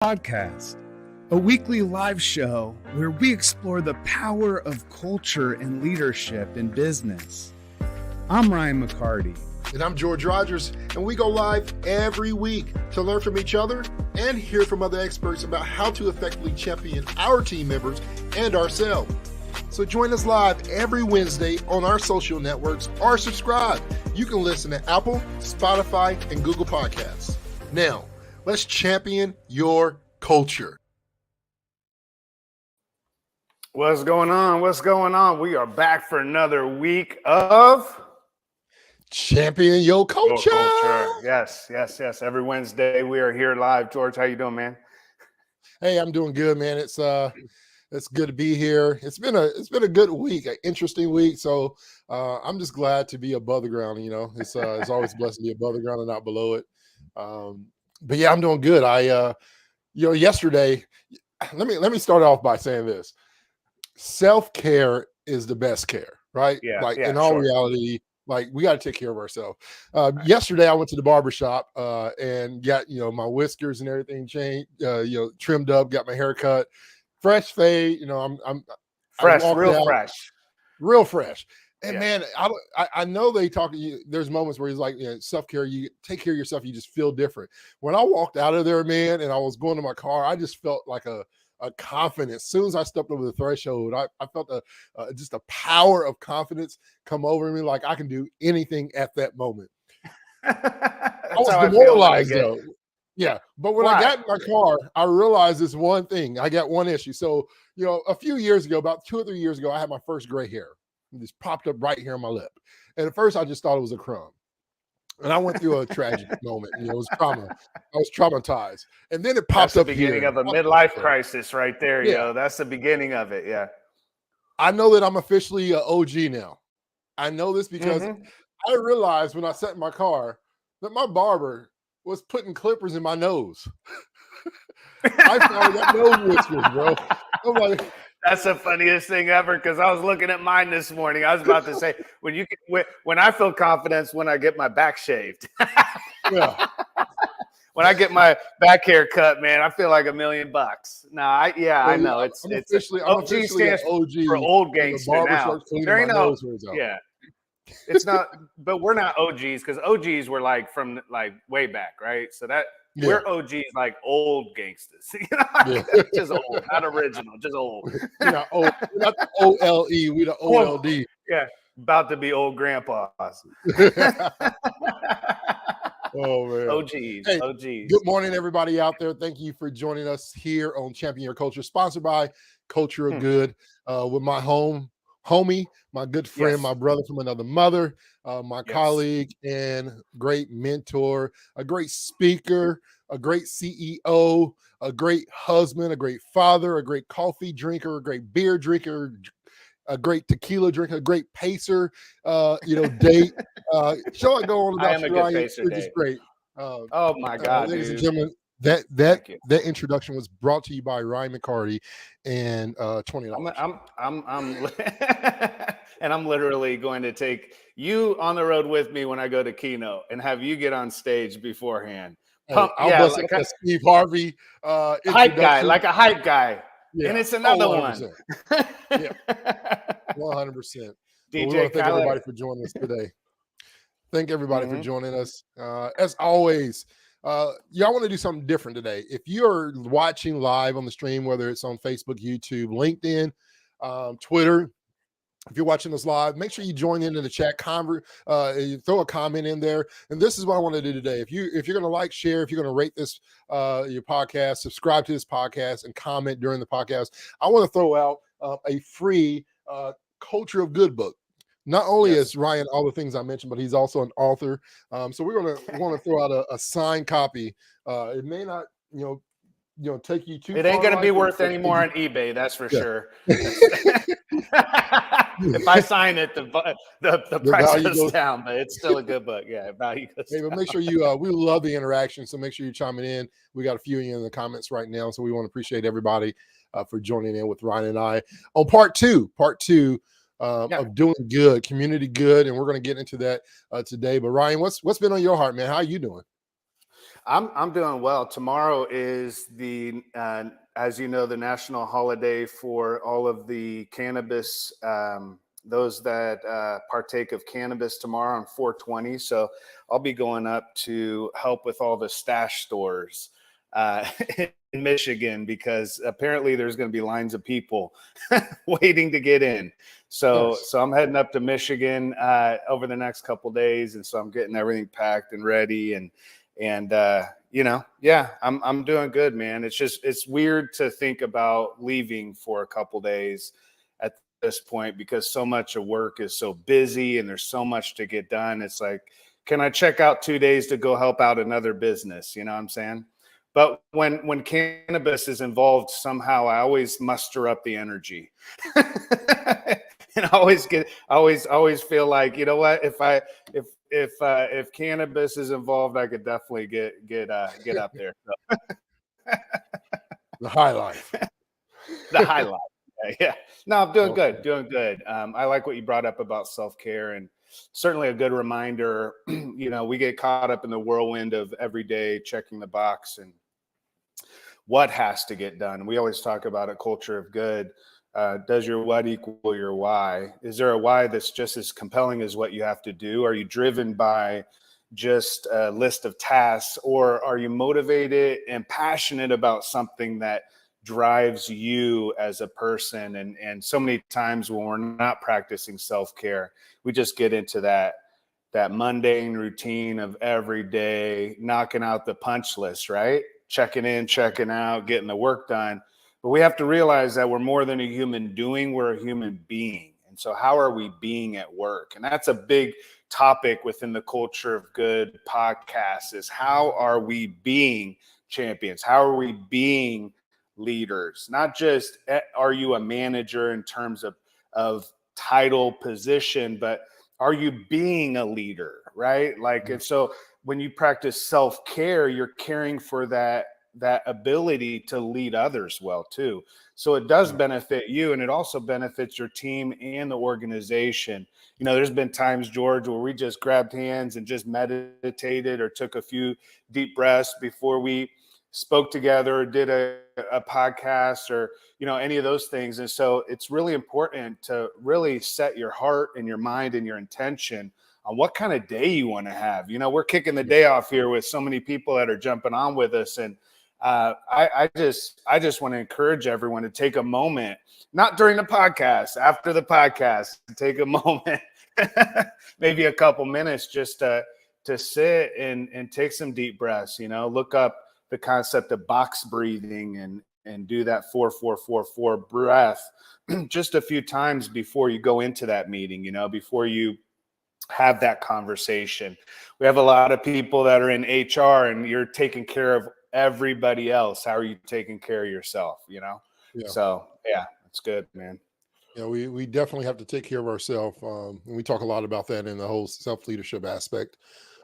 Podcast, a weekly live show where we explore the power of culture and leadership in business. I'm Ryan McCarty. And I'm George Rogers, and we go live every week to learn from each other and hear from other experts about how to effectively champion our team members and ourselves. So join us live every Wednesday on our social networks or subscribe. You can listen to Apple, Spotify, and Google Podcasts. Now, let's champion your culture. What's going on? What's going on? We are back for another week of Champion your culture. Yes. Every Wednesday we are here live. George, how you doing, man? Hey, I'm doing good, man. It's good to be here. It's been a good week, an interesting week. So I'm just glad to be above the ground. You know, it's always blessed to be above the ground and not below it. But yeah, I'm doing good. Yesterday, let me start off by saying this: self-care is the best care, right? In all reality, we got to take care of ourselves. Yesterday, I went to the barbershop and got my whiskers and everything changed, trimmed up, got my hair cut, fresh fade. I'm fresh, real fresh. And man, I know they talk to you. There's moments where he's like, self-care, you take care of yourself, you just feel different. When I walked out of there, man, and I was going to my car, I just felt like a confidence. As soon as I stepped over the threshold, I felt just a power of confidence come over me, like I can do anything at that moment. I was demoralized though. Yeah, but when I got in my car, I realized this one thing. I got one issue. So, a few years ago, about 2 or 3 years ago, I had my first gray hair. It just popped up right here on my lip. And at first, I just thought it was a crumb. And I went through a tragic moment. It was trauma. I was traumatized. And then it popped up here. That's the beginning of a midlife crisis right there, yo. That's the beginning of it, yeah. I know that I'm officially an OG now. I know this because I realized when I sat in my car that my barber was putting clippers in my nose. I found that nose whiskers, bro. I'm like, that's the funniest thing ever, because I was looking at mine this morning. I was about to say, when I feel confidence when I get my back shaved. Yeah. When I get my back hair cut, man, I feel like $1 million. I know. It's officially OG stands OG for old gangster now. There ain't no, it's not, but we're not OGs, because OGs were from way back, right? So that we're OGs, like old gangsters. Just old, not original, just old. Old, not the OLE, we the OLD. Yeah, about to be old grandpas. Oh man, OGs. Good morning, everybody out there. Thank you for joining us here on Champion Your Culture, sponsored by Culture of Good, with my homie, my good friend, my brother from another mother, my colleague and great mentor, a great speaker, a great CEO, a great husband, a great father, a great coffee drinker, a great beer drinker, a great tequila drinker, a great pacer, date. Shall I go on about I am a good pacer, which is great. Oh my God, ladies and gentlemen, that introduction was brought to you by Ryan McCarty and $20. I'm literally going to take you on the road with me when I go to Keynote and have you get on stage beforehand. I'll bust like a Steve Harvey hype guy, like a hype guy. Yeah. And it's another 100%. one. Yeah, 100%. DJ we want to thank everybody for joining us today. Thank everybody for joining us. As always, y'all want to do something different today. If you're watching live on the stream, whether it's on Facebook, YouTube, LinkedIn, Twitter, if you're watching us live, make sure you join into the chat, throw a comment in there. And this is what I want to do today. If you're going to like, share, if you're going to rate this, your podcast, subscribe to this podcast and comment during the podcast, I want to throw out a free Culture of Good book. Not only is Ryan all the things I mentioned, but he's also an author. So we're going to want to throw out a signed copy. It may not, take you too. It ain't going to be worth any more on eBay, that's for sure. If I sign it, the price goes down, but it's still a good book. Yeah, value goes down. But make sure you. We love the interaction, so make sure you're chiming in. We got a few of you in the comments right now, so we want to appreciate everybody for joining in with Ryan and I on part two of doing good, community good, and we're going to get into that today. But Ryan, what's been on your heart, man? How are you doing? I'm doing well. Tomorrow is the as you know, the national holiday for all of the cannabis, those that partake of cannabis tomorrow on 420. So I'll be going up to help with all the stash stores in Michigan, because apparently there's going to be lines of people waiting to get in. So I'm heading up to Michigan over the next couple days, and so I'm getting everything packed and ready, and you know, yeah, I'm doing good, man. It's weird to think about leaving for a couple days at this point, because so much of work is so busy and there's so much to get done. It's like, can I check out 2 days to go help out another business? You know what I'm saying? But when cannabis is involved, somehow I always muster up the energy. And I always feel like, you know what, if cannabis is involved, I could definitely get up there. So. The highlight. The highlight. Yeah. No, I'm doing good. I like what you brought up about self-care, and certainly a good reminder. You know, we get caught up in the whirlwind of every day checking the box and what has to get done. We always talk about a culture of good. Does your what equal your why? Is there a why that's just as compelling as what you have to do? Are you driven by just a list of tasks, or are you motivated and passionate about something that drives you as a person? And so many times when we're not practicing self-care, we just get into that mundane routine of every day, knocking out the punch list, right? Checking in, checking out, getting the work done. But we have to realize that we're more than a human doing, we're a human being. And so how are we being at work? And that's a big topic within the Culture of Good podcast, is how are we being champions? How are we being leaders? Not just are you a manager in terms of title, position, but are you being a leader, right? Like, and so when you practice self-care, you're caring for that ability to lead others well too. So it does benefit you, and it also benefits your team and the organization. You know, there's been times, George, where we just grabbed hands and just meditated or took a few deep breaths before we spoke together or did a podcast, or, you know, any of those things. And so it's really important to really set your heart and your mind and your intention on what kind of day you want to have. You know, we're kicking the day off here with so many people that are jumping on with us. And I just want to encourage everyone to take a moment, not during the podcast, after the podcast, to take a moment, maybe a couple minutes, just to sit and take some deep breaths. You know, look up the concept of box breathing and do that 4-4-4-4 breath just a few times before you go into that meeting, you know, before you have that conversation. We have a lot of people that are in HR, and you're taking care of everybody else. How are you taking care of yourself, you know? Yeah. So yeah, it's good, man. Yeah, we definitely have to take care of ourselves. And we talk a lot about that in the whole self-leadership aspect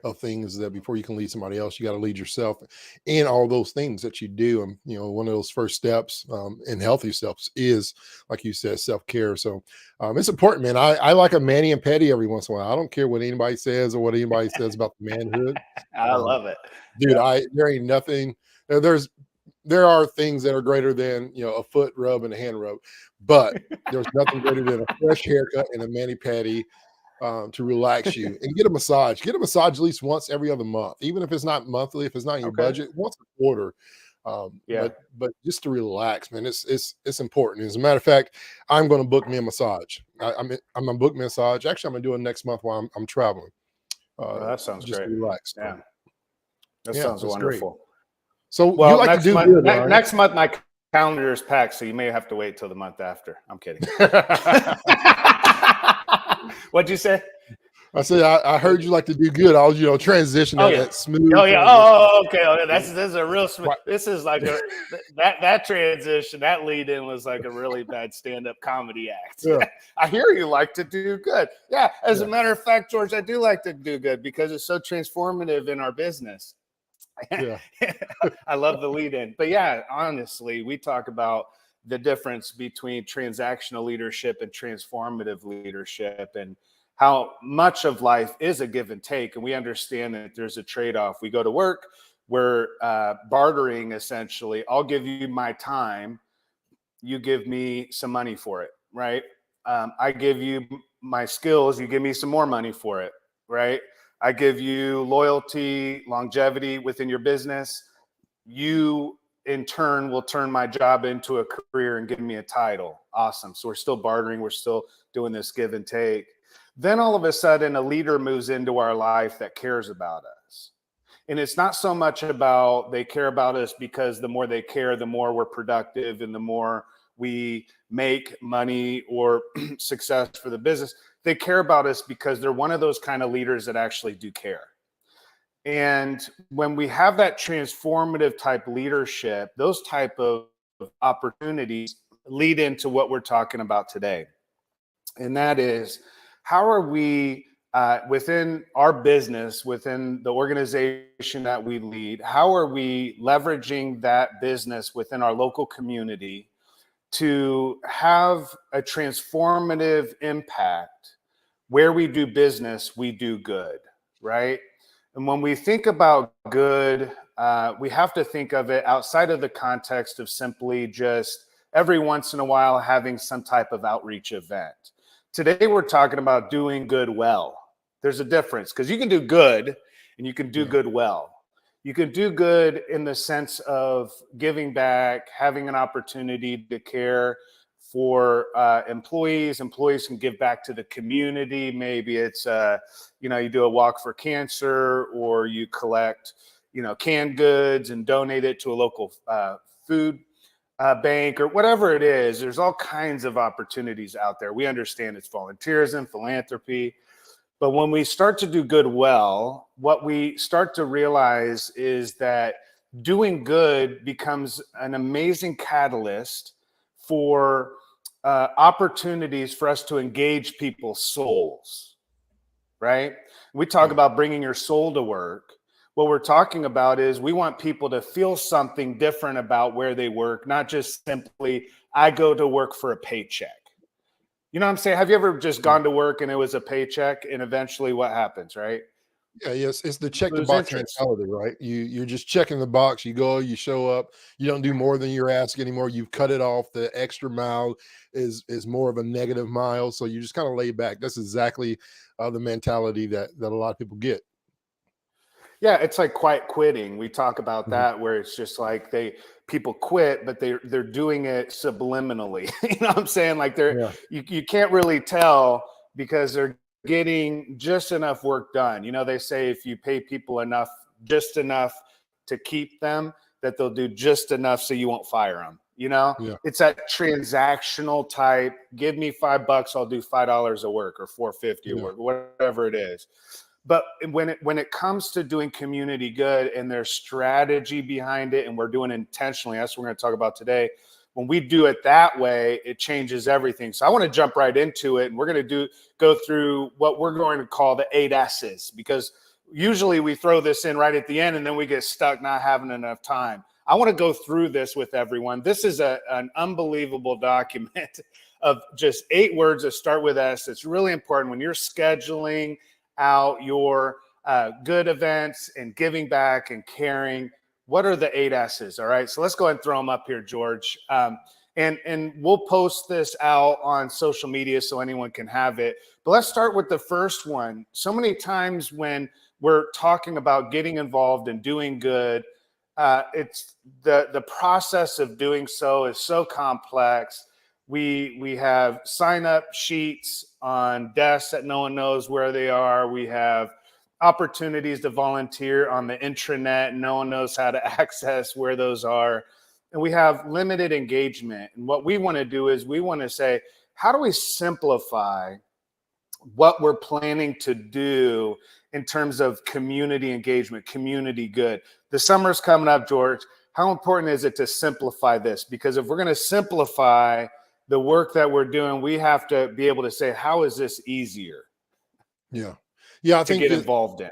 of things, that before you can lead somebody else, you got to lead yourself, and all those things that you do. And, you know, one of those first steps and healthy steps is, like you said, self-care. So it's important, man. I like a mani and pedi every once in a while. I don't care what anybody says or what anybody says about the manhood. I love it. Dude, there ain't nothing. There are things that are greater than, you know, a foot rub and a hand rub, but there's nothing greater than a fresh haircut and a mani-pedi to relax you, and get a massage. Get a massage at least once every other month, even if it's not monthly, if it's not in your budget, once a quarter. But just to relax, man, it's important. As a matter of fact, I'm going to book me a massage. I'm going to book me a massage. Actually, I'm going to do it next month while I'm traveling. That sounds just great. Relax. Yeah, that sounds wonderful. Great. So, well, you like to do good, next month my calendar is packed, so you may have to wait till the month after. I'm kidding. What'd you say? I said I heard you like to do good. I was, you know, transitioning that smooth. Oh yeah. Okay. This is a real smooth. This is like that transition. That lead in was like a really bad stand-up comedy act. Yeah. I hear you like to do good. Yeah. As a matter of fact, George, I do like to do good because it's so transformative in our business. Yeah. I love the lead in. But yeah, honestly, we talk about the difference between transactional leadership and transformative leadership, and how much of life is a give and take. And we understand that there's a trade-off. We go to work, we're bartering essentially. I'll give you my time, you give me some money for it, right? I give you my skills, you give me some more money for it, right? I give you loyalty, longevity within your business. You in turn will turn my job into a career and give me a title. Awesome. So we're still bartering. We're still doing this give and take. Then all of a sudden a leader moves into our life that cares about us. And it's not so much about they care about us because the more they care, the more we're productive and the more we make money or success for the business. They care about us because they're one of those kind of leaders that actually do care. And when we have that transformative type leadership, those type of opportunities lead into what we're talking about today. And that is, how are we within our business, within the organization that we lead, how are we leveraging that business within our local community to have a transformative impact? Where we do business, we do good, right? And when we think about good, we have to think of it outside of the context of simply just every once in a while having some type of outreach event. Today, we're talking about doing good well. There's a difference because you can do good and you can do good well. You can do good in the sense of giving back, having an opportunity to care for employees. Employees can give back to the community. Maybe it's, you do a walk for cancer, or you collect, canned goods and donate it to a local food bank, or whatever it is. There's all kinds of opportunities out there. We understand it's volunteerism, philanthropy. But when we start to do good well, what we start to realize is that doing good becomes an amazing catalyst for opportunities for us to engage people's souls, right? We talk about bringing your soul to work. What we're talking about is we want people to feel something different about where they work, not just simply, I go to work for a paycheck. You know what I'm saying? Have you ever just gone to work and it was a paycheck, and eventually what happens, right? Yeah, yes, it's the check the box mentality, right? You're just checking the box. You go, you show up, you don't do more than you're asked anymore. You've cut it off. The extra mile is more of a negative mile. So you just kind of lay back. That's exactly the mentality that a lot of people get. Yeah, it's like quiet quitting. We talk about that, where it's just like people quit, but they're doing it subliminally. You know what I'm saying? Like you can't really tell because they're getting just enough work done. They say if you pay people just enough to keep them, that they'll do just enough so you won't fire them. It's that transactional type. Give me $5, I'll do $5 of work, or $4.50 of work, whatever it is. But when it comes to doing community good and there's strategy behind it, and we're doing it intentionally, that's what we're going to talk about today. When we do it that way, it changes everything. So I want to jump right into it, and we're going to go through what we're going to call the 8 S's, because usually we throw this in right at the end and then we get stuck not having enough time. I want to go through this with everyone. This is an unbelievable document of just 8 words that start with S. It's really important when you're scheduling out your good events and giving back and caring. What are the 8 S's? All right. So let's go ahead and throw them up here, George. And we'll post this out on social media so anyone can have it. But let's start with the first one. So many times when we're talking about getting involved and doing good, it's the process of doing so is so complex. We have sign-up sheets on desks that no one knows where they are. We have opportunities to volunteer on the intranet. No one knows how to access where those are. And we have limited engagement. And what we want to do is we want to say, how do we simplify what we're planning to do in terms of community engagement, community good? The summer's coming up, George. How important is it to simplify this? Because if we're going to simplify the work that we're doing, we have to be able to say, how is this easier? I think get involved in.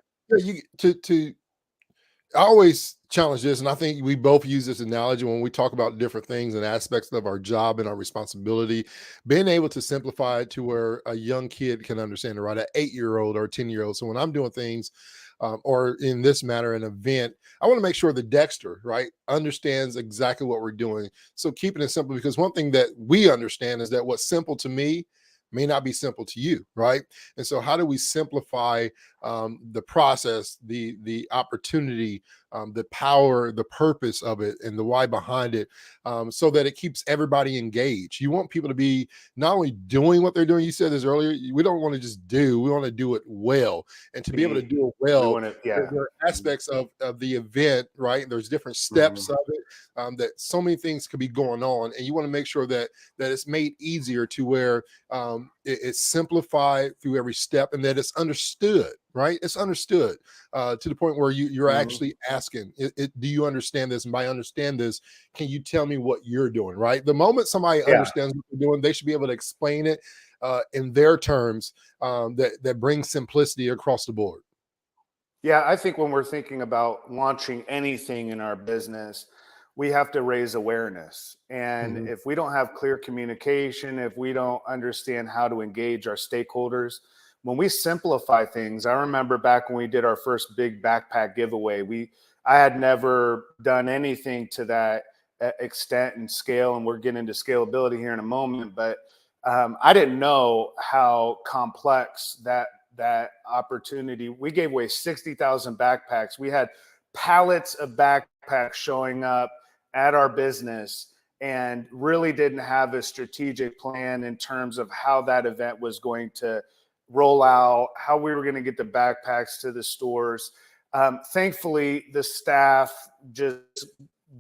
I always challenge this, and I think we both use this analogy when we talk about different things and aspects of our job and our responsibility, being able to simplify it to where a young kid can understand it, right? An 8-year-old or a 10-year-old. So when I'm doing things or in this matter, an event, I want to make sure the Dexter, right, understands exactly what we're doing. So keeping it simple, because one thing that we understand is that what's simple to me may not be simple to you, right? And so how do we simplify the process, the opportunity, the power, the purpose of it, and the why behind it, so that it keeps everybody engaged? You want people to be not only doing what they're doing, you said this earlier, we don't want to just do, we want to do it well. And to be able to do it well, there are aspects of the event, right? There's different steps of it, that so many things could be going on. And you want to make sure that it's made easier to where it's simplified through every step, and that it's understood, right? It's understood to the point where you're actually asking, do you understand this? And by understand this, can you tell me what you're doing, right? The moment somebody understands what they're doing, they should be able to explain it in their terms, that brings simplicity across the board. Yeah, I think when we're thinking about launching anything in our business, we have to raise awareness. And if we don't have clear communication, if we don't understand how to engage our stakeholders, when we simplify things, I remember back when we did our first big backpack giveaway, I had never done anything to that extent and scale, and we're getting into scalability here in a moment, but I didn't know how complex that opportunity. We gave away 60,000 backpacks. We had pallets of backpacks showing up at our business, and really didn't have a strategic plan in terms of how that event was going to roll out, how we were going to get the backpacks to the stores. Thankfully, the staff just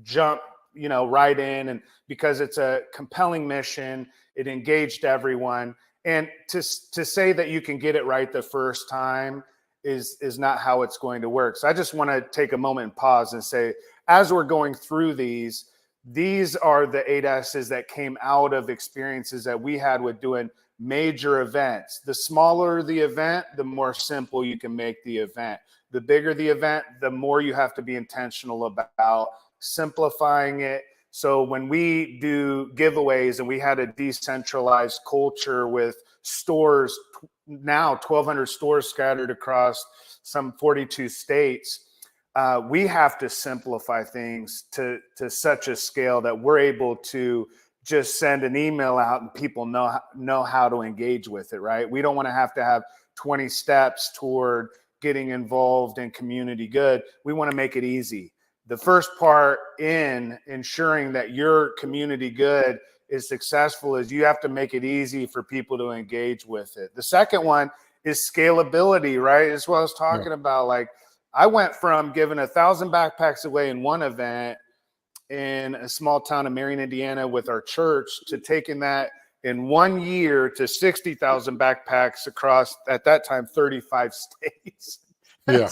jumped, right in, and because it's a compelling mission, it engaged everyone. And to say that you can get it right the first time is not how it's going to work. So I just want to take a moment and pause and say, as we're going through these are the 8 S's that came out of experiences that we had with doing major events. The smaller the event, the more simple you can make the event. The bigger the event, the more you have to be intentional about simplifying it. So when we do giveaways, and we had a decentralized culture with stores, now 1,200 stores scattered across some 42 states, we have to simplify things to such a scale that we're able to just send an email out and people know how to engage with it, right? We don't want to have 20 steps toward getting involved in community good. We want to make it easy. The first part in ensuring that your community good is successful is you have to make it easy for people to engage with it. The second one is scalability, right? That's what I was talking about. Like, I went from giving 1,000 backpacks away in one event in a small town of Marion, Indiana with our church, to taking that in 1 year to 60,000 backpacks across, at that time, 35 states. Yeah.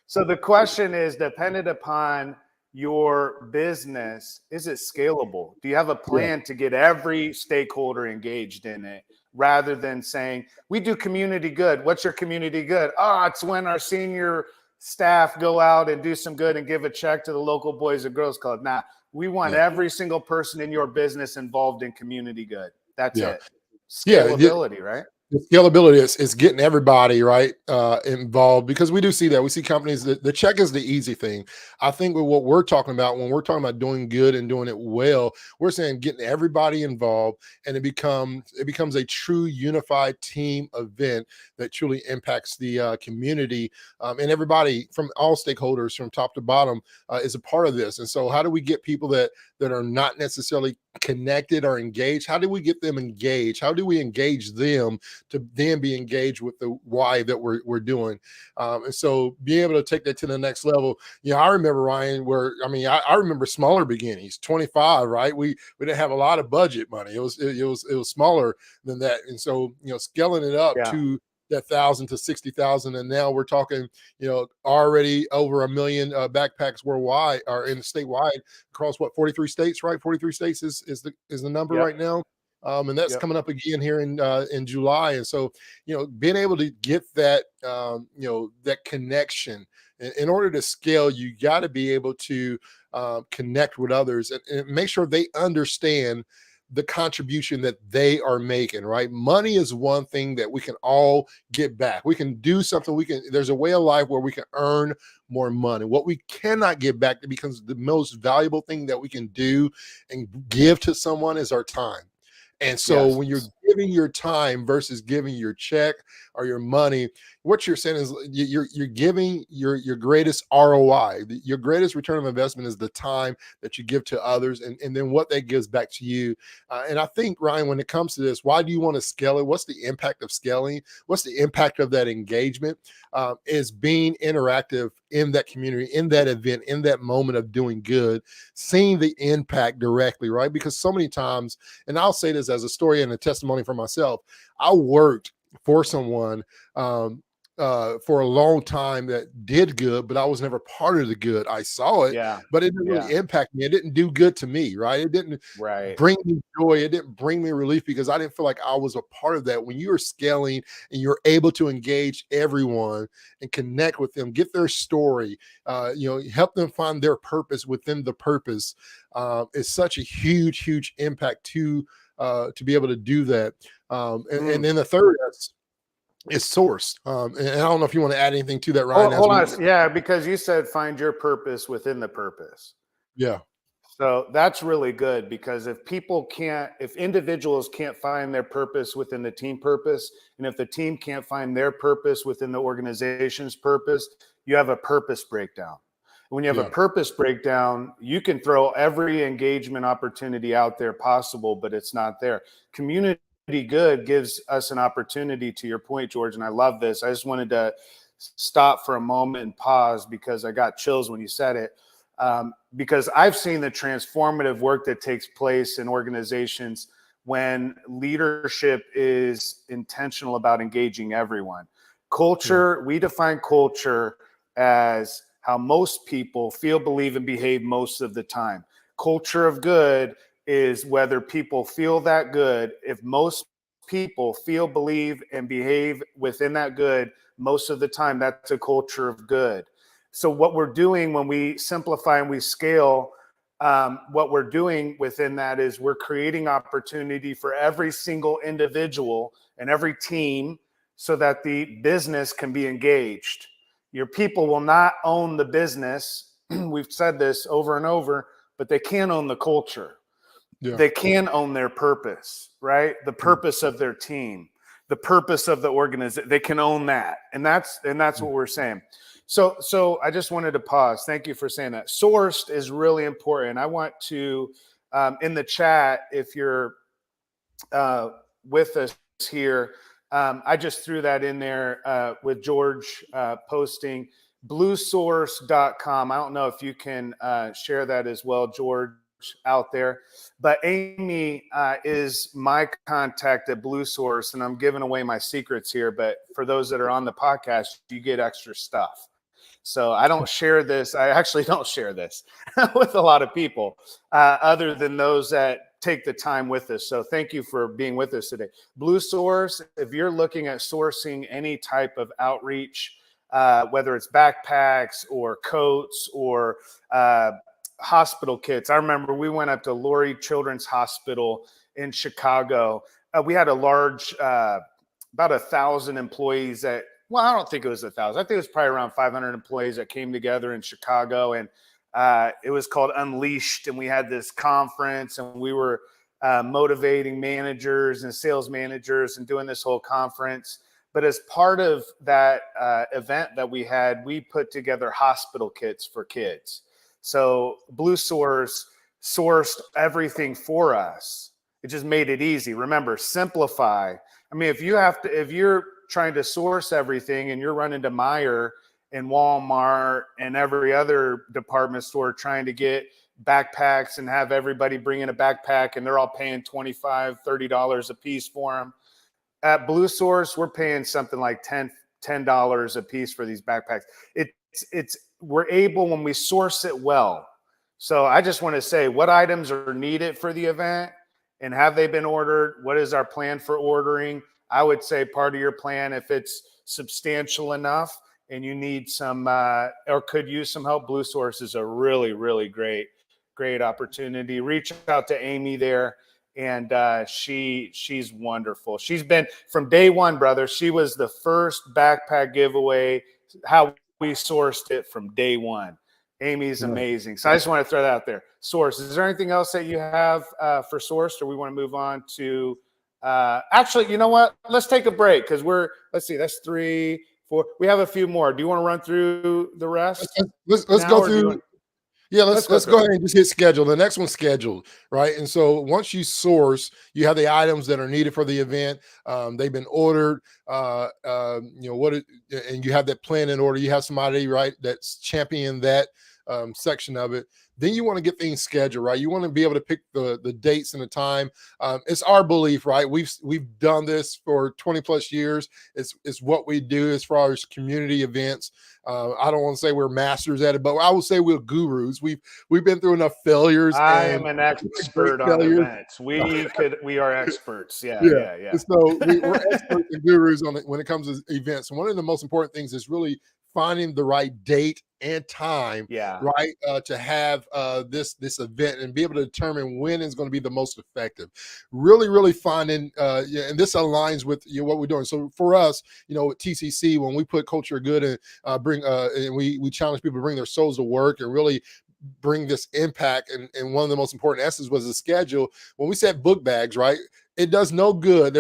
So the question is, dependent upon your business, is it scalable? Do you have a plan to get every stakeholder engaged in it, rather than saying, we do community good? What's your community good? Oh, it's when our senior staff go out and do some good and give a check to the local Boys and Girls Club. Nah, we want every single person in your business involved in community good. That's it. Scalability, right? The scalability is getting everybody right involved, because we do see that. We see companies that the check is the easy thing. I think with what we're talking about, when we're talking about doing good and doing it well, we're saying getting everybody involved, and it becomes a true unified team event that truly impacts the community, and everybody from all stakeholders from top to bottom is a part of this. And so how do we get people that are not necessarily connected or engaged? How do we get them engaged? How do we engage them to then be engaged with the why that we're doing? And so being able to take that to the next level. I remember, Ryan, I remember smaller beginnings, 25, right? We didn't have a lot of budget money. It was smaller than that. And so, scaling it up to that 1,000 to 60,000. And now we're talking, already over 1 million backpacks worldwide, or in statewide, across 43 states, right? 43 states is the number right now. And that's coming up again here in July. And so, being able to get that, that connection in order to scale, you got to be able to connect with others and make sure they understand the contribution that they are making, right? Money is one thing that we can all get back. We can do something. There's a way of life where we can earn more money. What we cannot get back, that becomes the most valuable thing that we can do and give to someone, is our time. And so when you're giving your time versus giving your check or your money, what you're saying is you're giving your greatest ROI. Your greatest return of investment is the time that you give to others, and then what that gives back to you. And I think, Ryan, when it comes to this, why do you want to scale it? What's the impact of scaling? What's the impact of that engagement? Is being interactive in that community, in that event, in that moment of doing good, seeing the impact directly, right? Because so many times, and I'll say this as a story and a testimony for myself, I worked for someone for a long time that did good, but I was never part of the good. I saw it, but it didn't really impact me. It didn't do good to me, right? It didn't bring me joy. It didn't bring me relief because I didn't feel like I was a part of that. When you are scaling and you're able to engage everyone and connect with them, get their story, help them find their purpose within the purpose, it's such a huge impact to be able to do that. And then the third is source. And I don't know if you want to add anything to that, Ryan. Hold on. Yeah, because you said find your purpose within the purpose. Yeah. So that's really good, because if individuals can't find their purpose within the team purpose, and if the team can't find their purpose within the organization's purpose, you have a purpose breakdown. When you have a purpose breakdown, you can throw every engagement opportunity out there possible, but it's not there. Community good gives us an opportunity, to your point, George, and I love this. I just wanted to stop for a moment and pause because I got chills when you said it. Because I've seen the transformative work that takes place in organizations when leadership is intentional about engaging everyone. Culture, we define culture as how most people feel, believe, and behave most of the time. Culture of good is whether people feel that good. If most people feel, believe, and behave within that good most of the time, that's a culture of good. So what we're doing when we simplify and we scale, what we're doing within that is we're creating opportunity for every single individual and every team so that the business can be engaged. Your people will not own the business. We've said this over and over, but they can own the culture. They can own their purpose, right? The purpose of their team, the purpose of the organization. They can own that. And that's what we're saying. So I just wanted to pause. Thank you for saying that. Sourced is really important. I want to, in the chat, if you're with us here, I just threw that in there with George posting bluesource.com. I don't know if you can share that as well, George, out there. But Amy is my contact at BlueSource, and I'm giving away my secrets here. But for those that are on the podcast, you get extra stuff. So I don't share this. I actually don't share this with a lot of people other than those that take the time with us. So thank you for being with us today. BlueSource, if you're looking at sourcing any type of outreach, whether it's backpacks or coats or hospital kits. I remember we went up to Lurie Children's Hospital in Chicago. We had a large, about 1,000 employees that, well, I don't think it was 1,000. I think it was probably around 500 employees that came together in Chicago, and it was called Unleashed. And we had this conference, and we were motivating managers and sales managers and doing this whole conference. But as part of that event that we had, we put together hospital kits for kids. So BlueSource sourced everything for us. It just made it easy. Remember, simplify. I mean, if you're trying to source everything and you're running to Meijer and Walmart and every other department store trying to get backpacks and have everybody bring in a backpack and they're all paying $25, $30 a piece for them. At BlueSource, we're paying something like $10 a piece for these backpacks. We're able, when we source it well. So I just want to say, what items are needed for the event and have they been ordered? What is our plan for ordering? I would say part of your plan, if it's substantial enough and you need some or could use some help, BlueSource is a really, really great opportunity. Reach out to Amy there And she's wonderful. She's been from day one, brother. She was the first backpack giveaway, how we sourced it from day one. Amy's amazing. So I just want to throw that out there. Source. Is there anything else that you have for Source, or we want to move on to actually, you know what? Let's take a break because let's see, that's 3, 4. We have a few more. Do you want to run through the rest? Let's go through. Yeah, let's go ahead and just hit schedule. The next one's scheduled, right? And so once you source, you have the items that are needed for the event. They've been ordered. And you have that plan in order. You have somebody, right, that's championing that section of it. Then you want to get things scheduled, right? You want to be able to pick the dates and the time. It's our belief, right? We've done this for 20 plus years. It's what we do as far as community events. I don't want to say we're masters at it, but I would say we're gurus. We've been through enough failures. I am an expert on events. We are experts. Yeah. So we're experts and gurus on it when it comes to events. And one of the most important things is really finding the right date and time, right, to have this event and be able to determine when is going to be the most effective. Really finding, and this aligns with what we're doing. So for us, at TCC, when we put culture good and and we challenge people to bring their souls to work and really bring this impact. And one of the most important essences was the schedule. When we said book bags, right? It does no good.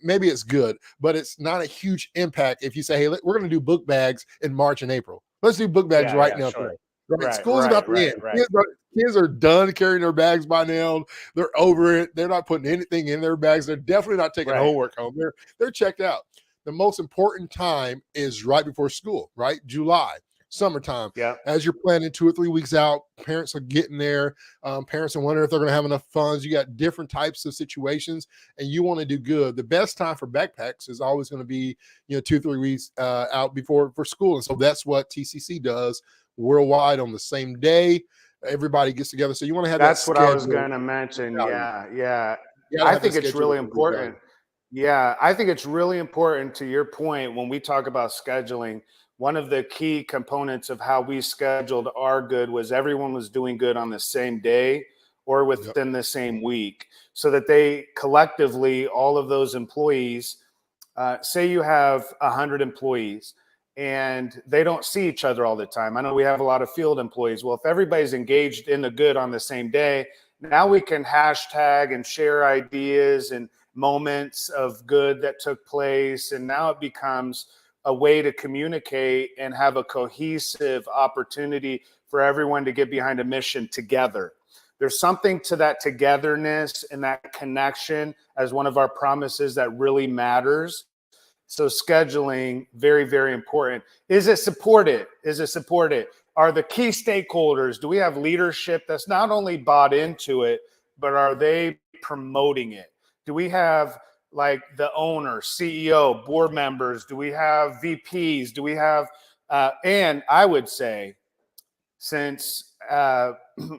Maybe it's good, but it's not a huge impact if you say, hey, we're going to do book bags in March and April. Let's do book bags right now. Sure. Right. School's about to end. Kids are done carrying their bags by now. They're over it. They're not putting anything in their bags. They're definitely not taking homework home. They're checked out. The most important time is right before school, right? July. Summertime. As you're planning 2 or 3 weeks out, parents are getting there. Parents are wondering if they're going to have enough funds. You got different types of situations, and you want to do good. The best time for backpacks is always going to be 2 or 3 weeks out for school, and so that's what TCC does worldwide on the same day. Everybody gets together, so you want to have that's what I was going to mention. Yeah. I think it's really important. Yeah, I think it's really important to your point when we talk about scheduling. One of the key components of how we scheduled our good was everyone was doing good on the same day or within the same week, so that they collectively, all of those employees, say you have 100 employees and they don't see each other all the time. I know we have a lot of field employees. Well, if everybody's engaged in the good on the same day, now we can hashtag and share ideas and moments of good that took place. And now it becomes a way to communicate and have a cohesive opportunity for everyone to get behind a mission together. There's something to that togetherness and that connection as one of our promises that really matters. So scheduling, very, very important. Is it supported? Are the key stakeholders, do we have leadership that's not only bought into it, but are they promoting it? Do we have like the owner, CEO, board members? Do we have VPs? Do we have, and I would say, since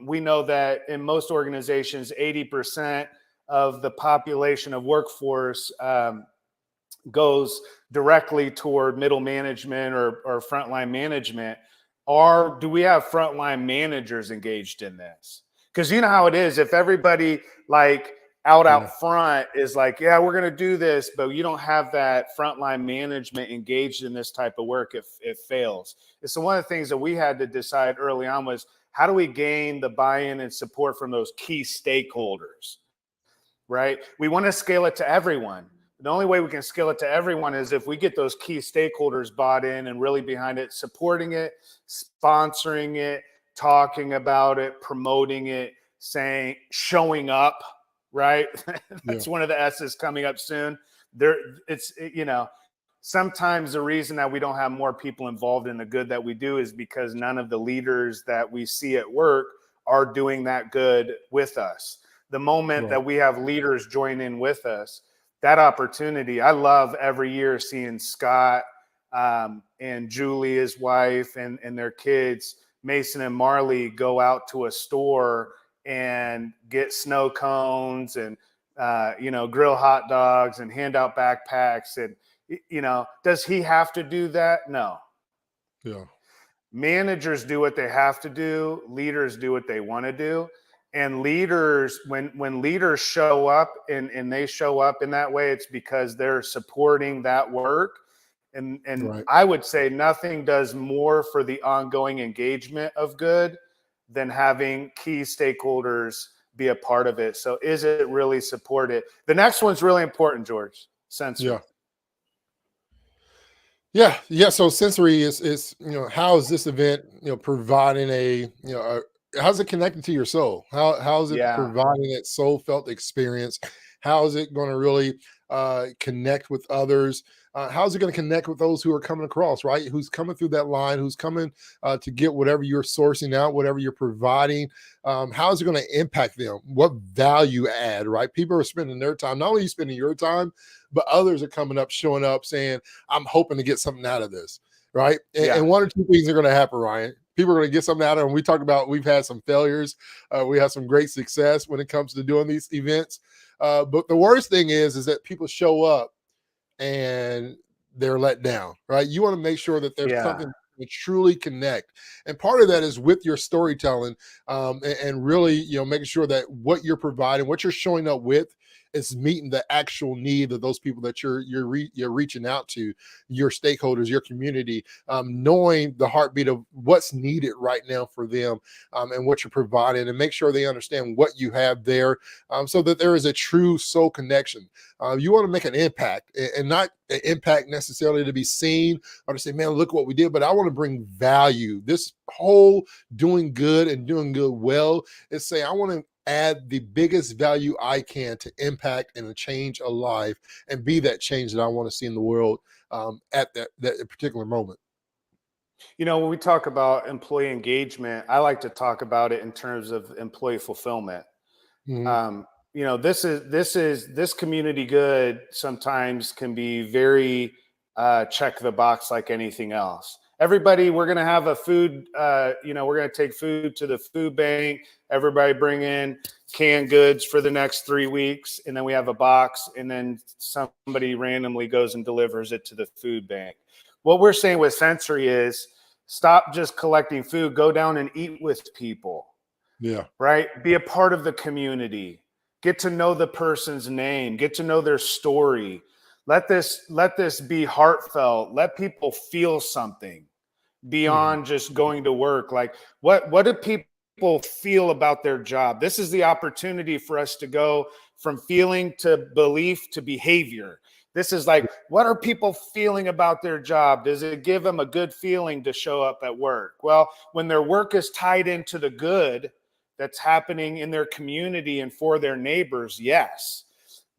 we know that in most organizations, 80% of the population of workforce goes directly toward middle management or frontline management, do we have frontline managers engaged in this? Because you know how it is. If everybody out front is like, yeah, we're going to do this, but you don't have that frontline management engaged in this type of work, it fails. And so one of the things that we had to decide early on was, how do we gain the buy-in and support from those key stakeholders, right? We want to scale it to everyone. The only way we can scale it to everyone is if we get those key stakeholders bought in and really behind it, supporting it, sponsoring it, talking about it, promoting it, showing up, right? That's one of the S's coming up soon. Sometimes the reason that we don't have more people involved in the good that we do is because none of the leaders that we see at work are doing that good with us. The moment that we have leaders join in with us, that opportunity, I love every year seeing Scott and Julie, his wife, and their kids, Mason and Marley, go out to a store and get snow cones and grill hot dogs and hand out backpacks. And does he have to do that? No. Managers do what they have to do. Leaders do what they want to do. And leaders, when leaders show up and they show up in that way, it's because they're supporting that work. And Right. I would say nothing does more for the ongoing engagement of good than having key stakeholders be a part of it. So is it really supported? The next one's really important, George. Sensory. Yeah. So sensory is how is this event providing how's it connected to your soul? How is it providing that soul felt experience? How is it going to really connect with others? How's it going to connect with those who are coming across, right? Who's coming through that line, who's coming to get whatever you're sourcing out, whatever you're providing. How is it going to impact them? What value add, right? People are spending their time, not only are you spending your time, but others are coming up, showing up saying, I'm hoping to get something out of this, right? And one or two things are going to happen, Ryan. People are going to get something out of it. And we talked about, we've had some failures. We have some great success when it comes to doing these events. But the worst thing is that people show up and they're let down, right? You want to make sure that there's something to truly connect. And part of that is with your storytelling and really, making sure that what you're providing, what you're showing up with is meeting the actual need of those people that you're reaching out to, your stakeholders, your community, knowing the heartbeat of what's needed right now for them and what you're providing, and make sure they understand what you have there so that there is a true soul connection. You want to make an impact, and not an impact necessarily to be seen or to say, man, look what we did, but I want to bring value. This whole doing good and doing good well is saying, I want to add the biggest value I can to impact and change a life and be that change that I want to see in the world at that particular moment. When we talk about employee engagement, I like to talk about it in terms of employee fulfillment. Mm-hmm. This community good sometimes can be very check the box like anything else. Everybody, we're going to have a food, we're going to take food to the food bank. Everybody bring in canned goods for the next 3 weeks. And then we have a box, and then somebody randomly goes and delivers it to the food bank. What we're saying with sensory is stop just collecting food, go down and eat with people. Yeah. Right? Be a part of the community. Get to know the person's name, get to know their story. Let this be heartfelt. Let people feel something beyond just going to work. Like what do people feel about their job? This is the opportunity for us to go from feeling to belief to behavior. This is like, what are people feeling about their job? Does it give them a good feeling to show up at work? Well, when their work is tied into the good that's happening in their community and for their neighbors, yes.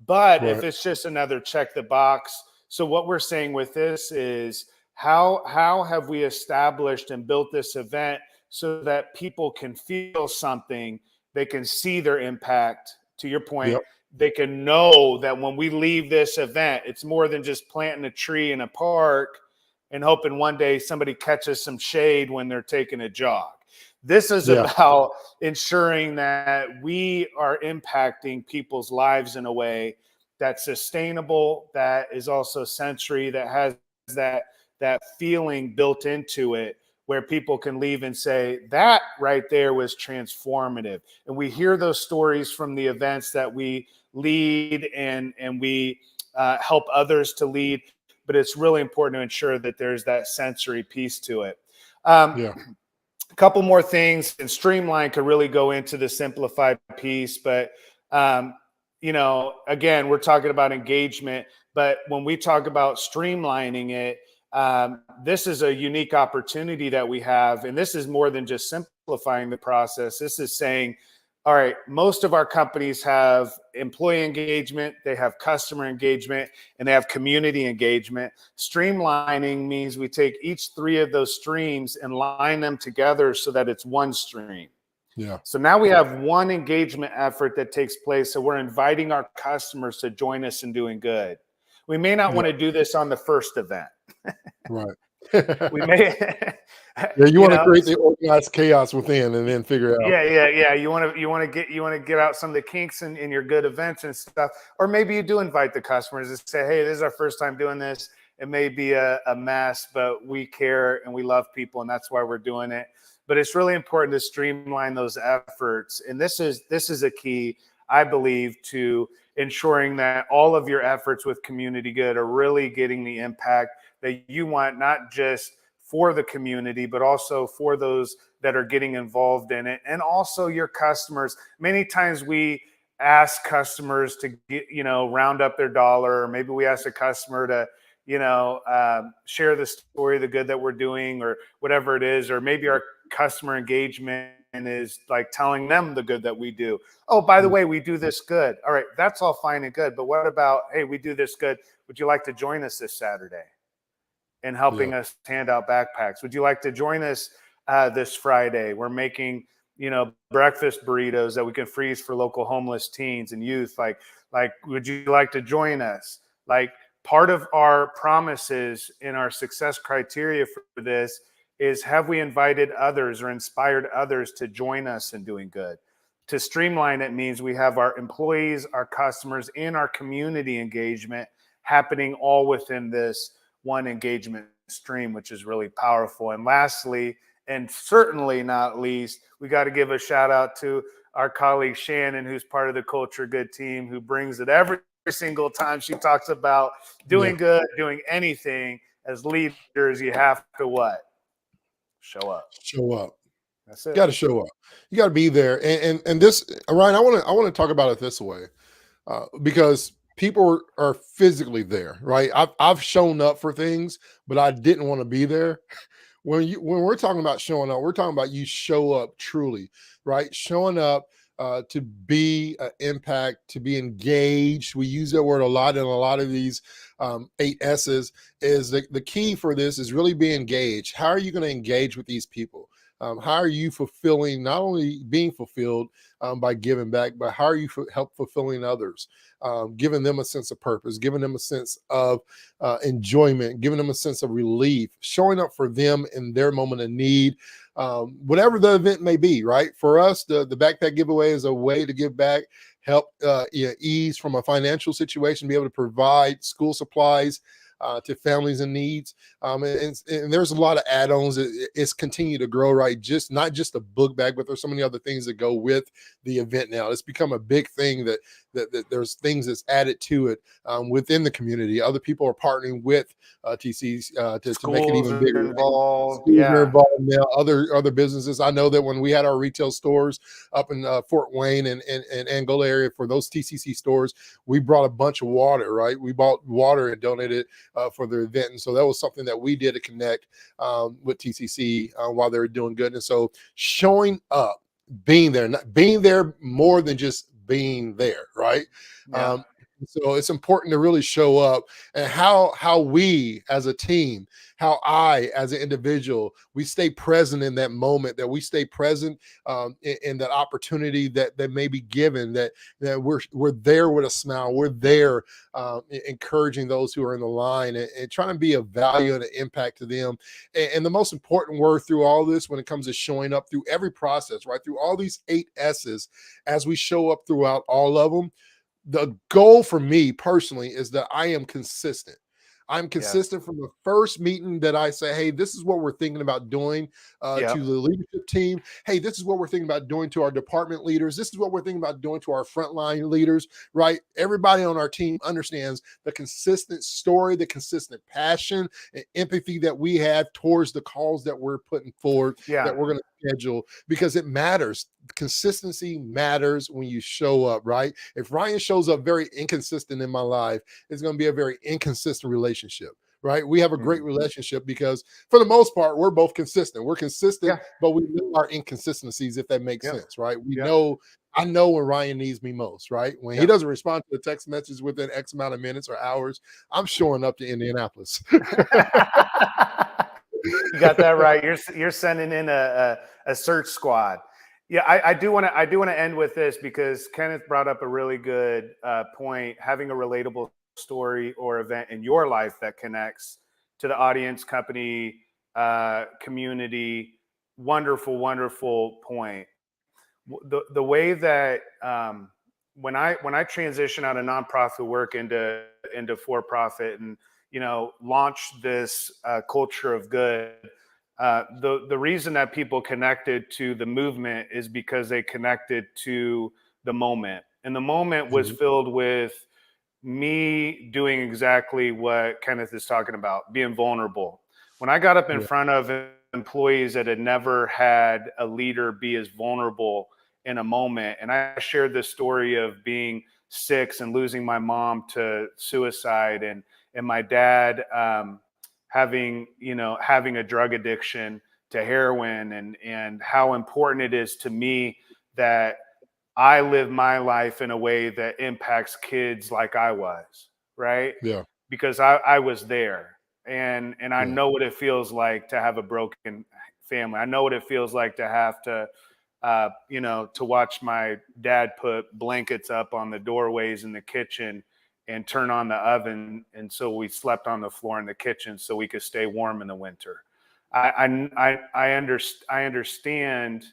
But if it's just another check the box. So what we're saying with this is, how have we established and built this event so that people can feel something, they can see their impact, to your point, they can know that when we leave this event, it's more than just planting a tree in a park and hoping one day somebody catches some shade when they're taking a jog. This is about ensuring that we are impacting people's lives in a way that's sustainable, that is also sensory, that has that feeling built into it, where people can leave and say, that right there was transformative. And we hear those stories from the events that we lead and we help others to lead. But it's really important to ensure that there's that sensory piece to it. A couple more things, and Streamline could really go into the simplified piece, but again, we're talking about engagement, but when we talk about streamlining it, this is a unique opportunity that we have. And this is more than just simplifying the process. This is saying, all right, most of our companies have employee engagement, they have customer engagement, and they have community engagement. Streamlining means we take each three of those streams and line them together so that it's one stream. Yeah. So now we have one engagement effort that takes place. So we're inviting our customers to join us in doing good. We may not want to do this on the first event. Right. We may. You want to create the organized chaos within, and then figure out. Yeah. You want to get out some of the kinks in your good events and stuff. Or maybe you do invite the customers and say, hey, this is our first time doing this. It may be a mess, but we care and we love people, and that's why we're doing it. but it's really important to streamline those efforts. And this is a key, I believe, to ensuring that all of your efforts with community good are really getting the impact that you want, not just for the community, but also for those that are getting involved in it, and also your customers. Many times we ask customers to get, round up their dollar, or maybe we ask a customer to, share the story, the good that we're doing, or whatever it is, or maybe our customer engagement is like telling them the good that we do. Oh, by the way, we do this good. All right, that's all fine and good. But what about, hey, we do this good. Would you like to join us this Saturday in helping us hand out backpacks? Would you like to join us this Friday? We're making, breakfast burritos that we can freeze for local homeless teens and youth. Like, would you like to join us? Like, part of our promises in our success criteria for this is, have we invited others or inspired others to join us in doing good? To streamline it means we have our employees, our customers, and our community engagement happening all within this one engagement stream, which is really powerful. And lastly, and certainly not least, we got to give a shout out to our colleague Shannon, who's part of the Culture Good team, who brings it every single time she talks about doing good, doing anything. As leaders, you have to what? Show up. Show up. That's it. You got to show up. You got to be there. And this, Ryan, I want to talk about it this way, because people are physically there, right? I've shown up for things, but I didn't want to be there. When we're talking about showing up, we're talking about you show up truly, right? Showing up to be an impact, to be engaged. We use that word a lot in a lot of these 8 S's. Is the key for this is really be engaged. How are you going to engage with these people? How are you fulfilling, not only being fulfilled by giving back, but how are you help fulfilling others, giving them a sense of purpose, giving them a sense of enjoyment, giving them a sense of relief, showing up for them in their moment of need, whatever the event may be, right? For us, the backpack giveaway is a way to give back, help ease from a financial situation, be able to provide school supplies to families in needs. And there's a lot of add-ons. It's continued to grow, right? Just not just a book bag, but there's so many other things that go with the event now. It's become a big thing that there's things that's added to it within the community. Other people are partnering with TCs to make it even bigger. Involved. Are involved now. Other businesses. I know that when we had our retail stores up in Fort Wayne and Angola area, for those TCC stores, we brought a bunch of water, right? We bought water and donated for the event. And so that was something that we did to connect with TCC while they were doing good. And so showing up, being there more than just being there, right? Yeah. So it's important to really show up, and how we as a team, how I as an individual, we stay present in that moment, that we stay present in that opportunity that may be given, that we're there with a smile, we're there encouraging those who are in the line and trying to be of value and an impact to them. And the most important word through all this, when it comes to showing up through every process, right, through all these 8 S's, as we show up throughout all of them, the goal for me personally is that I am consistent. I'm consistent from the first meeting that I say, hey, this is what we're thinking about doing to the leadership team. Hey, this is what we're thinking about doing to our department leaders. This is what we're thinking about doing to our frontline leaders, right? Everybody on our team understands the consistent story, the consistent passion and empathy that we have towards the calls that we're putting forward, that we're going to schedule, because it matters. Consistency matters when you show up, right? If Ryan shows up very inconsistent in my life, it's going to be a very inconsistent relationship, right? We have a great relationship because for the most part, we're both consistent. We're consistent, but we know our inconsistencies, if that makes sense, right? We know, I know when Ryan needs me most, right? When he doesn't respond to a text message within X amount of minutes or hours, I'm showing up to Indianapolis. You got that right. You're sending in a search squad. Yeah, I do want to end with this, because Kenneth brought up a really good point. Having a relatable story or event in your life that connects to the audience, company, community. Wonderful, wonderful point. The way that when I transition out of nonprofit work into for profit and launched this culture of good, The reason that people connected to the movement is because they connected to the moment. And the moment was filled with me doing exactly what Kenneth is talking about, being vulnerable. When I got up in front of employees that had never had a leader be as vulnerable in a moment, and I shared this story of being 6 and losing my mom to suicide, and my dad having a drug addiction to heroin, and how important it is to me that I live my life in a way that impacts kids like I was, right? Yeah. Because I was there, and I know what it feels like to have a broken family. I know what it feels like to have to, to watch my dad put blankets up on the doorways in the kitchen and turn on the oven, and so we slept on the floor in the kitchen so we could stay warm in the winter. I understand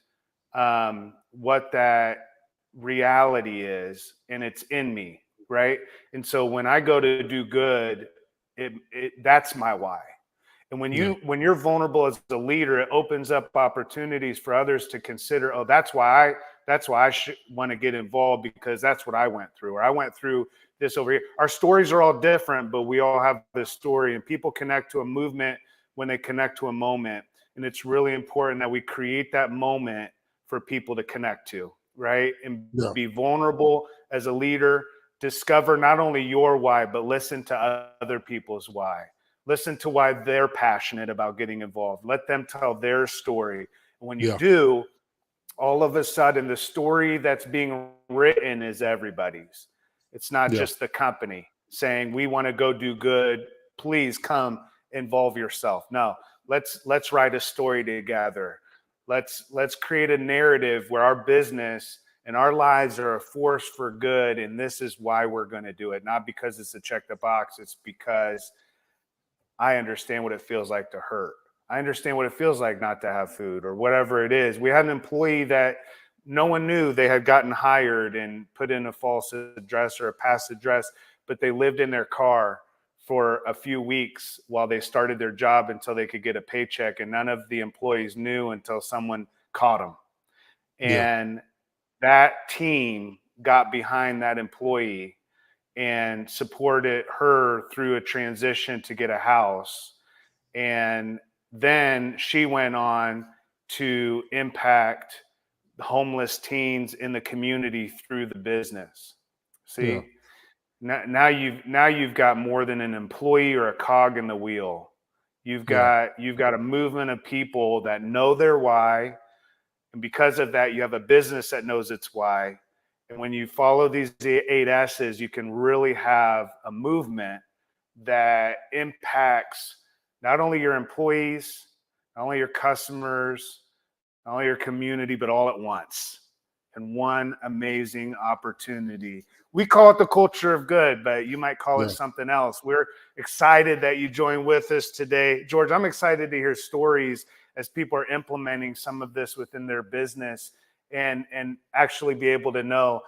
what that reality is, and it's in me, right? And so when I go to do good, that's my why. And when you're vulnerable as a leader, it opens up opportunities for others to consider, oh, that's why I should want to get involved, because that's what I went through, or I went through this over here. Our stories are all different, but we all have this story, and people connect to a movement when they connect to a moment. And it's really important that we create that moment for people to connect to, right? And be vulnerable as a leader. Discover not only your why, but listen to other people's why. Listen to why they're passionate about getting involved. Let them tell their story. And when you do, all of a sudden, the story that's being written is everybody's. It's not just the company saying, we want to go do good. Please come involve yourself. No, let's write a story together. Let's create a narrative where our business and our lives are a force for good. And this is why we're going to do it. Not because it's a check the box. It's because I understand what it feels like to hurt. I understand what it feels like not to have food, or whatever it is. We had an employee that no one knew they had gotten hired and put in a false address or a past address, but they lived in their car for a few weeks while they started their job until they could get a paycheck. And none of the employees knew until someone caught them. And that team got behind that employee and supported her through a transition to get a house. And then she went on to impact homeless teens in the community through the business. See, now you've got more than an employee or a cog in the wheel. You've got a movement of people that know their why. And because of that, you have a business that knows its why. And when you follow these 8 S's, you can really have a movement that impacts not only your employees, not only your customers, not only your community, but all at once. And one amazing opportunity. We call it the culture of good, but you might call it something else. We're excited that you joined with us today. George, I'm excited to hear stories as people are implementing some of this within their business, and actually be able to know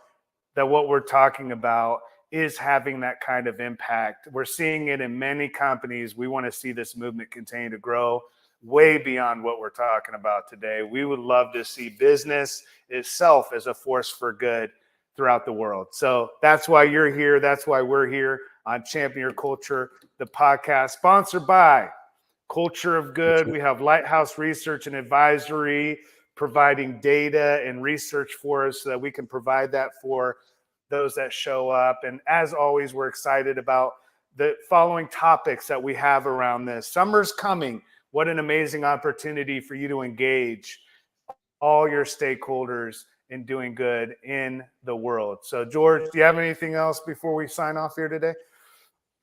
that what we're talking about is having that kind of impact. We're seeing it in many companies. We want to see this movement continue to grow way beyond what we're talking about today. We would love to see business itself as a force for good throughout the world. So that's why you're here. That's why we're here on Champion Your Culture, the podcast, sponsored by Culture of Good. We have Lighthouse Research and Advisory providing data and research for us so that we can provide that for those that show up. And as always, we're excited about the following topics that we have around this. Summer's coming. What an amazing opportunity for you to engage all your stakeholders in doing good in the world. So, George, do you have anything else before we sign off here today?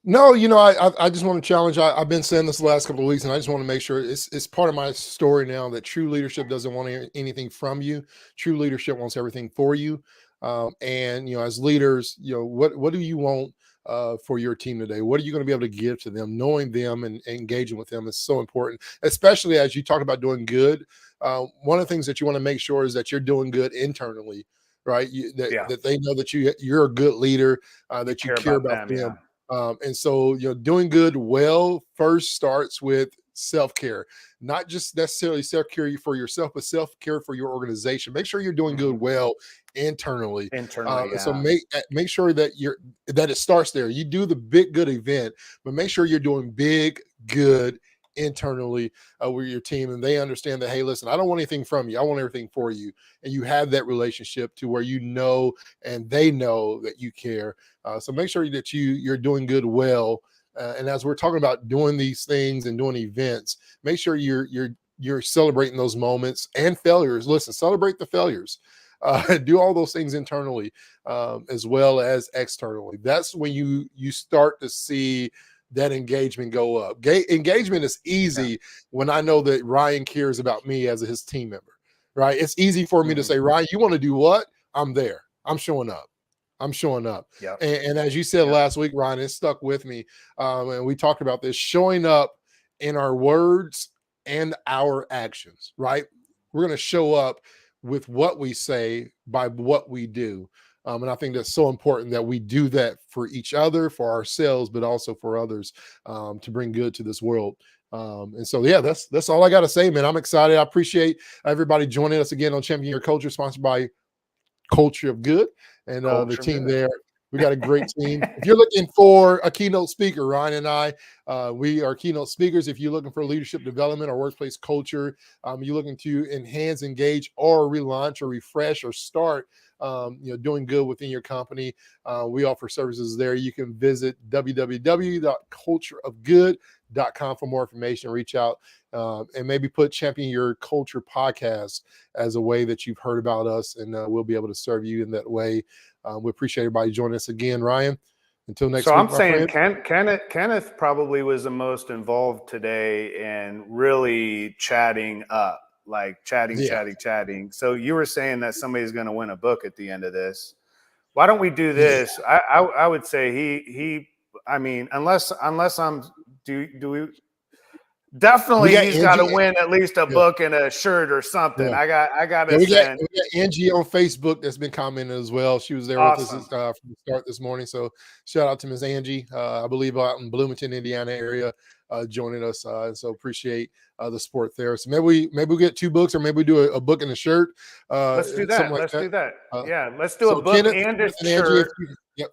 No, I just want to challenge. I've been saying this the last couple of weeks, and I just want to make sure it's part of my story now that true leadership doesn't want anything from you. True leadership wants everything for you. And as leaders, what do you want for your team today? What are you going to be able to give to them? Knowing them and engaging with them is so important, especially as you talk about doing good. One of the things that you want to make sure is that you're doing good internally, right? That they know that you're a good leader, that you care about them. And so, doing good well first starts with self-care, not just necessarily self-care for yourself, but self-care for your organization. Make sure you're doing good well internally. So make sure that it starts there. You do the big good event, but make sure you're doing big good internally with your team, and they understand that, hey, listen, I don't want anything from you, I want everything for you, and you have that relationship to where you know and they know that you care. So make sure that you're doing good well. And as we're talking about doing these things and doing events, make sure you're celebrating those moments and failures. Listen, celebrate the failures. Do all those things internally as well as externally. That's when you start to see that engagement go up. Engagement is easy when I know that Ryan cares about me as his team member, right? It's easy for me to say, Ryan, you want to do what? I'm there. I'm showing up. Yep. And as you said last week, Ryan, it stuck with me. And we talked about this, showing up in our words and our actions, right? We're going to show up with what we say by what we do. And I think that's so important that we do that for each other, for ourselves, but also for others, to bring good to this world. And so, yeah, that's all I got to say, man. I'm excited. I appreciate everybody joining us again on Champion Your Culture, sponsored by Culture of Good and the team there. We got a great team. If you're looking for a keynote speaker, Ryan and I, we are keynote speakers. If you're looking for leadership development or workplace culture, you're looking to enhance, engage, or relaunch or refresh or start doing good within your company, we offer services there. You can visit www.cultureofgood.com for more information. Reach out and maybe put Champion Your Culture podcast as a way that you've heard about us, and we'll be able to serve you in that way. We appreciate everybody joining us again, Ryan. Until next week. So I'm saying Kenneth probably was the most involved today in really chatting up. Like chatting. So you were saying that somebody's going to win a book at the end of this. Why don't we do this? I would say unless we definitely he's got to win at least a book and a shirt or something. Yeah. I got we got Angie on Facebook that's been commenting as well. She was there with us from the start this morning. So shout out to Ms. Angie, I believe out in Bloomington, Indiana area, joining us. And so appreciate the support there. So maybe we get 2 books, or maybe we do a book and a shirt. Let's do that. Let's do that. Let's do a book and a shirt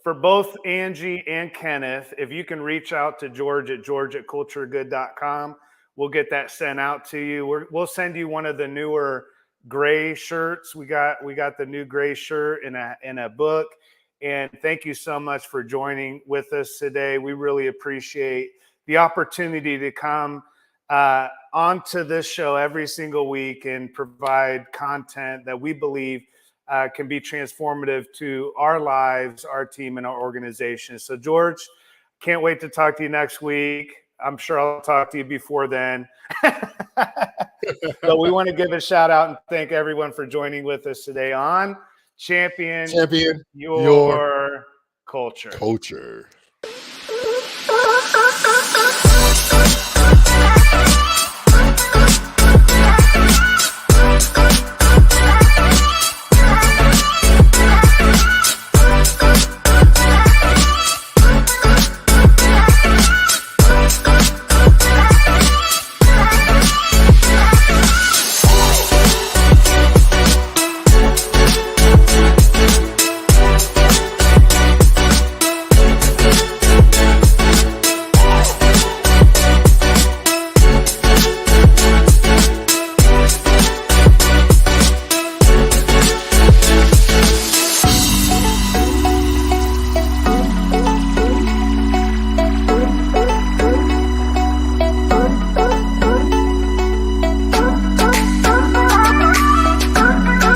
for both Angie and Kenneth. If you can reach out to George at culturegood.com, we'll get that sent out to you. We'll send you one of the newer gray shirts. We got the new gray shirt in a book. And thank you so much for joining with us today. We really appreciate the opportunity to come onto this show every single week and provide content that we believe can be transformative to our lives, our team, and our organization. So, George, can't wait to talk to you next week. I'm sure I'll talk to you before then. But we want to give a shout out and thank everyone for joining with us today on Champion Your Culture.